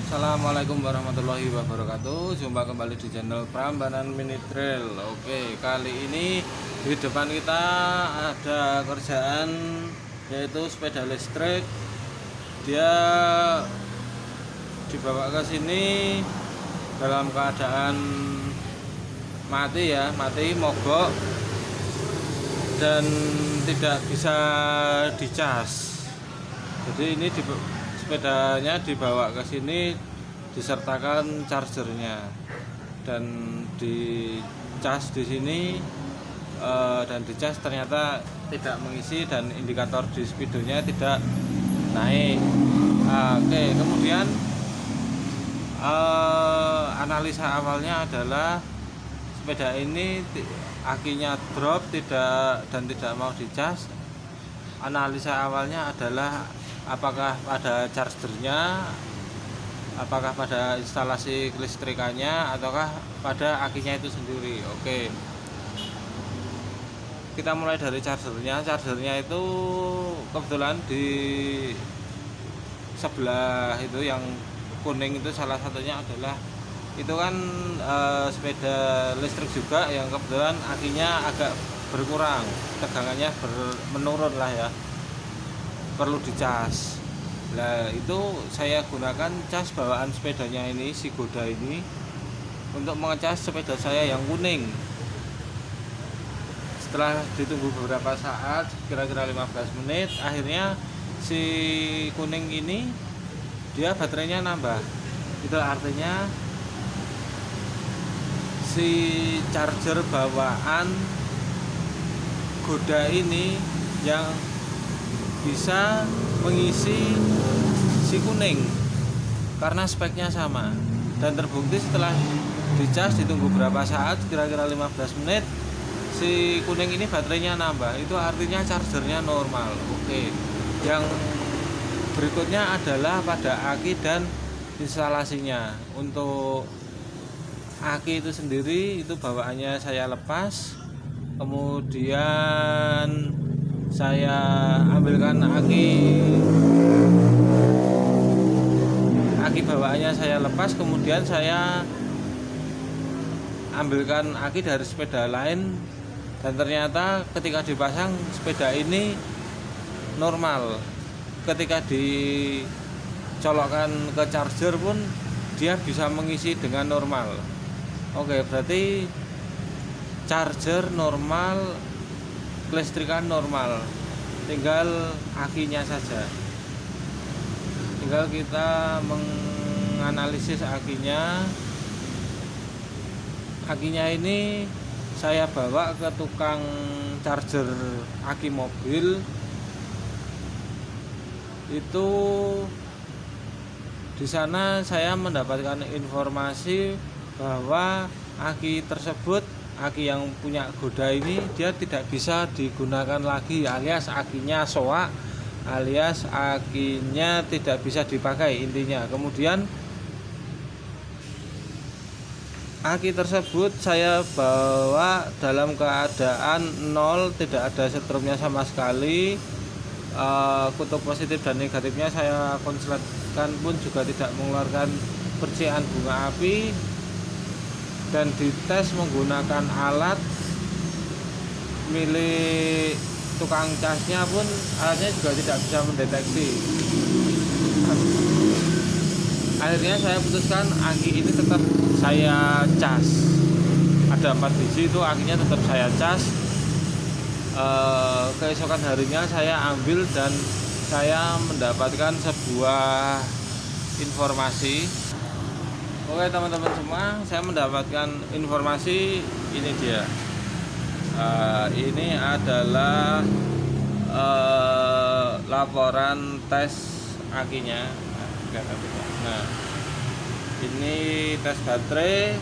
Assalamualaikum warahmatullahi wabarakatuh. Jumpa kembali di channel Prambanan Mini Trail. Oke, kali ini di depan kita ada kerjaan yaitu sepeda listrik. Dia dibawa ke sini dalam keadaan mati ya, mati mogok dan tidak bisa dicas. Jadi ini sepedanya dibawa ke sini disertakan chargernya dan dicas di sini, dan dicas ternyata tidak mengisi dan indikator di speedonya tidak naik. Oke, kemudian analisa awalnya adalah sepeda ini akinya drop dan tidak mau dicas. Analisa awalnya adalah apakah pada chargernya, apakah pada instalasi kelistrikannya, ataukah pada akinya itu sendiri. Oke, kita mulai dari chargernya. Chargernya itu kebetulan di sebelah itu yang kuning itu salah satunya adalah itu kan sepeda listrik juga yang kebetulan akinya agak berkurang, tegangannya menurun lah ya, perlu dicas. Nah, itu saya gunakan cas bawaan sepedanya ini, si Goda ini, untuk mengecas sepeda saya yang kuning. Setelah ditunggu beberapa saat, kira-kira 15 menit, akhirnya si kuning ini dia baterainya nambah. Itu artinya si charger bawaan Goda ini yang bisa mengisi si kuning karena speknya sama, dan terbukti setelah dicas ditunggu berapa saat, kira-kira 15 menit, si kuning ini baterainya nambah. Itu artinya chargernya normal. Oke, yang berikutnya adalah pada aki dan instalasinya. Untuk aki itu sendiri itu bawaannya saya lepas, kemudian saya ambilkan aki bawaannya saya lepas, kemudian saya ambilkan aki dari sepeda lain, dan ternyata ketika dipasang sepeda ini normal. Ketika dicolokkan ke charger pun dia bisa mengisi dengan normal. Oke, berarti charger normal, kelistrikan normal, tinggal akinya saja. Tinggal kita menganalisis akinya. Akinya ini saya bawa ke tukang charger aki mobil. Itu di sana saya mendapatkan informasi bahwa aki tersebut, aki yang punya Goda ini, dia tidak bisa digunakan lagi, alias akinya soak, alias akinya tidak bisa dipakai intinya. Kemudian aki tersebut saya bawa dalam keadaan nol, tidak ada setrumnya sama sekali. Kutub positif dan negatifnya saya konsletkan pun juga tidak mengeluarkan percikan bunga api, dan dites menggunakan alat milik tukang casnya pun alatnya juga tidak bisa mendeteksi. Akhirnya saya putuskan aki ini tetap saya cas. Ada 4 biji itu akinya tetap saya cas. Keesokan harinya saya ambil dan saya mendapatkan sebuah informasi. Oke teman-teman semua, saya mendapatkan informasi ini dia. Ini adalah laporan tes akinya. Nah, ini tes baterai.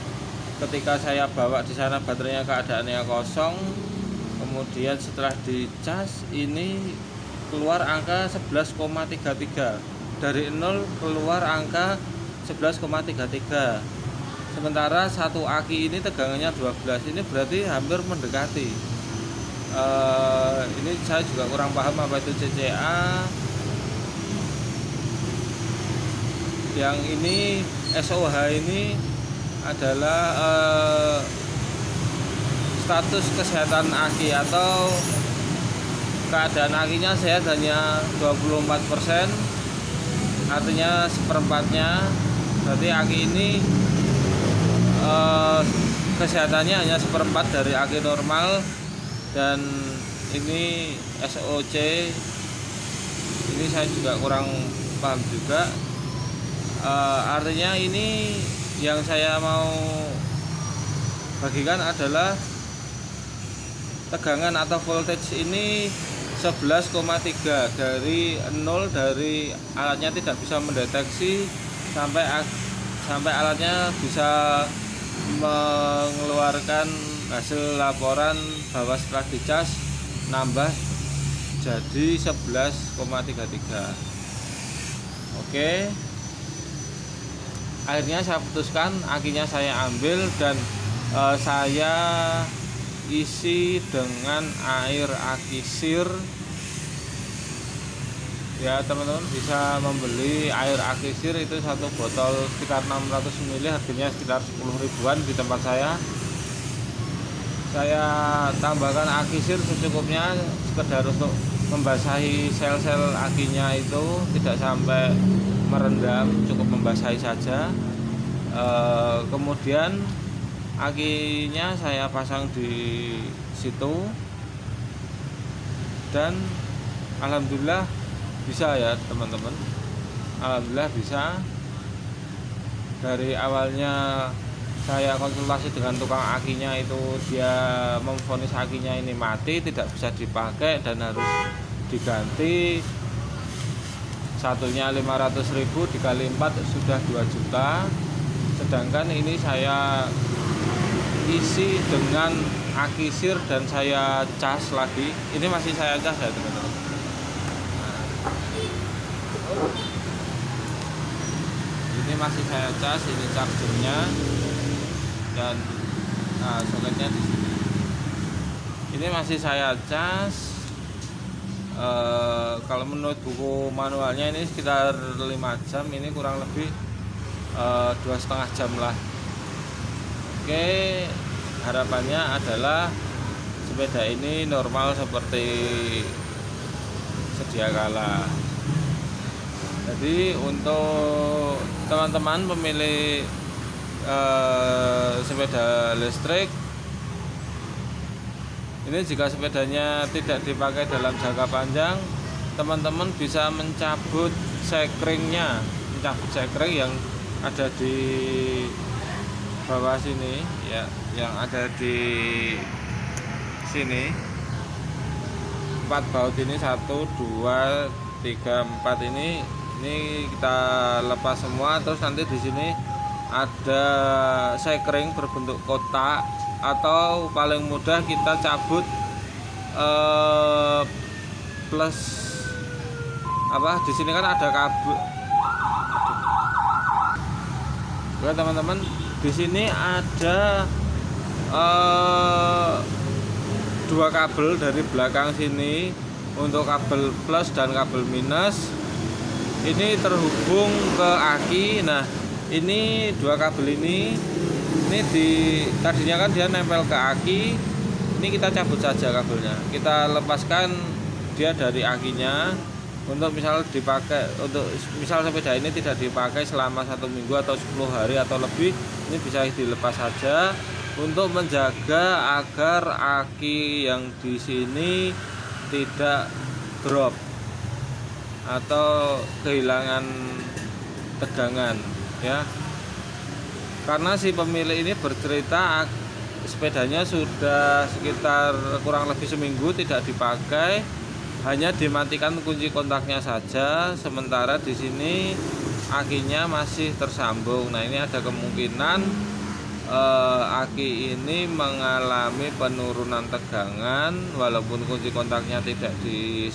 Ketika saya bawa di sana baterainya keadaannya kosong. Kemudian setelah dicas ini keluar angka 11,33. Dari 0 keluar angka 11,33. Sementara satu aki ini tegangannya 12. Ini berarti hampir mendekati. Ini saya juga kurang paham apa itu CCA. yang ini SOH ini adalah status kesehatan aki atau keadaan akinya sehat hanya 24%, artinya seperempatnya. Berarti aki ini kesehatannya hanya seperempat dari aki normal. Dan ini SOC ini saya juga kurang paham juga. Artinya ini yang saya mau bagikan adalah tegangan atau voltage ini 11,3 dari 0, dari alatnya tidak bisa mendeteksi sampai alatnya bisa mengeluarkan hasil laporan bahwa setelah dicas nambah jadi 11,33. Oke, akhirnya saya putuskan akinya saya ambil dan saya isi dengan air aki sir. Ya teman-teman bisa membeli air aki sir itu satu botol sekitar 600 ml, harganya sekitar 10 ribuan di tempat saya. Saya tambahkan aki sir secukupnya, sekedar untuk membasahi sel-sel akinya itu, tidak sampai merendam, cukup membasahi saja. Kemudian akinya saya pasang di situ dan alhamdulillah bisa ya teman-teman, alhamdulillah bisa. Dari awalnya saya konsultasi dengan tukang akinya itu, dia memvonis akinya ini mati, tidak bisa dipakai dan harus diganti. Satunya 500.000 dikali 4 sudah 2 juta. Sedangkan ini saya isi dengan aki sir dan saya cas lagi. Ini masih saya cas ya teman-teman. Ini masih saya cas, ini chargernya dan soketnya di sini. Ini masih saya cas. Kalau menurut buku manualnya ini sekitar 5 jam, ini kurang lebih 2,5 jam lah. Oke, harapannya adalah sepeda ini normal seperti sedia kala. Jadi untuk teman-teman pemilik sepeda listrik ini, jika sepedanya tidak dipakai dalam jangka panjang, teman-teman bisa mencabut sekringnya, mencabut sekring yang ada di bawah sini ya, yang ada di sini. 4 baut ini 1, 2, 3, 4 ini kita lepas semua. Terus nanti di sini ada sekring berbentuk kotak, atau paling mudah kita cabut plus di sini kan ada kabel. Oke teman-teman, di sini ada 2 kabel dari belakang sini untuk kabel plus dan kabel minus. Ini terhubung ke aki. Nah, ini 2 kabel ini tadinya kan dia nempel ke aki. Ini kita cabut saja kabelnya, kita lepaskan dia dari akinya. Untuk misal dipakai, untuk misal sepeda ini tidak dipakai selama 1 minggu atau 10 hari atau lebih, ini bisa dilepas saja untuk menjaga agar aki yang di sini tidak drop atau kehilangan tegangan ya. Karena si pemilik ini bercerita sepedanya sudah sekitar kurang lebih seminggu tidak dipakai, hanya dimatikan kunci kontaknya saja, sementara di sini akinya masih tersambung. Nah, ini ada kemungkinan aki ini mengalami penurunan tegangan walaupun kunci kontaknya tidak di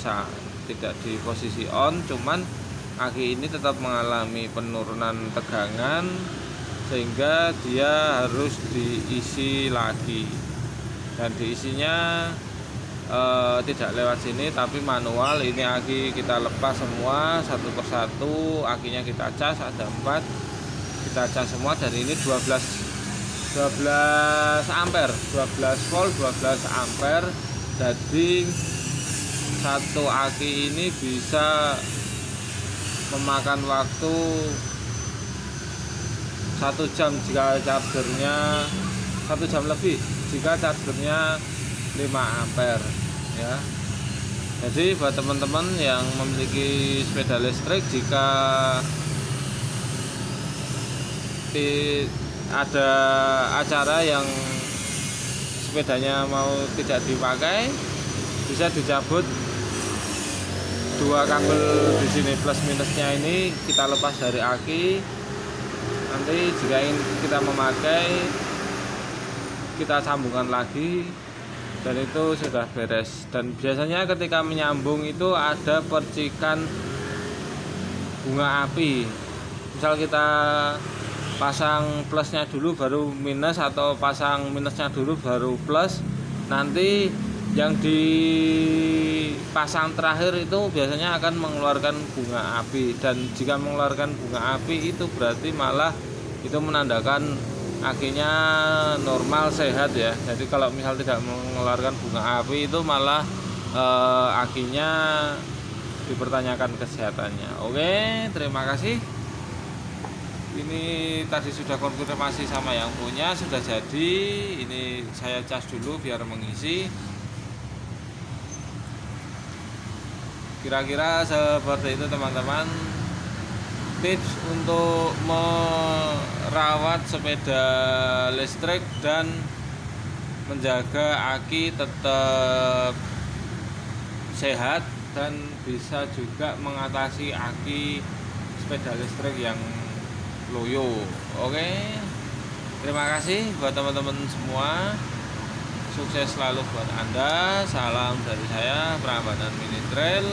posisi on, cuman aki ini tetap mengalami penurunan tegangan sehingga dia harus diisi lagi. Dan diisinya tidak lewat sini tapi manual. Ini aki kita lepas semua satu persatu, akinya kita cas, ada 4 kita cas semua, dan ini 12 ampere, 12 volt 12 ampere. Jadi satu aki ini bisa memakan waktu 1 jam jika chargernya 1 jam lebih jika chargernya 5 ampere ya. Jadi buat teman-teman yang memiliki sepeda listrik, jika ada acara yang sepedanya mau tidak dipakai, bisa dicabut 2 kabel di sini plus minusnya, ini kita lepas dari aki. Nanti jika ingin kita memakai, kita sambungkan lagi dan itu sudah beres. Dan biasanya ketika menyambung itu ada percikan bunga api. Misal kita pasang plusnya dulu baru minus, atau pasang minusnya dulu baru plus, nanti yang dipasang terakhir itu biasanya akan mengeluarkan bunga api. Dan jika mengeluarkan bunga api itu berarti malah itu menandakan akinya normal, sehat ya. Jadi kalau misal tidak mengeluarkan bunga api itu malah akinya dipertanyakan kesehatannya. Oke, terima kasih. Ini tadi sudah konfirmasi sama yang punya, sudah jadi. Ini saya cas dulu biar mengisi. Kira-kira seperti itu teman-teman, tips untuk merawat sepeda listrik dan menjaga aki tetap sehat, dan bisa juga mengatasi aki sepeda listrik yang loyo. Oke, terima kasih buat teman-teman semua, sukses selalu buat Anda. Salam dari saya, Prambanan Mini Trail.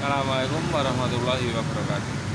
Assalamualaikum warahmatullahi wabarakatuh.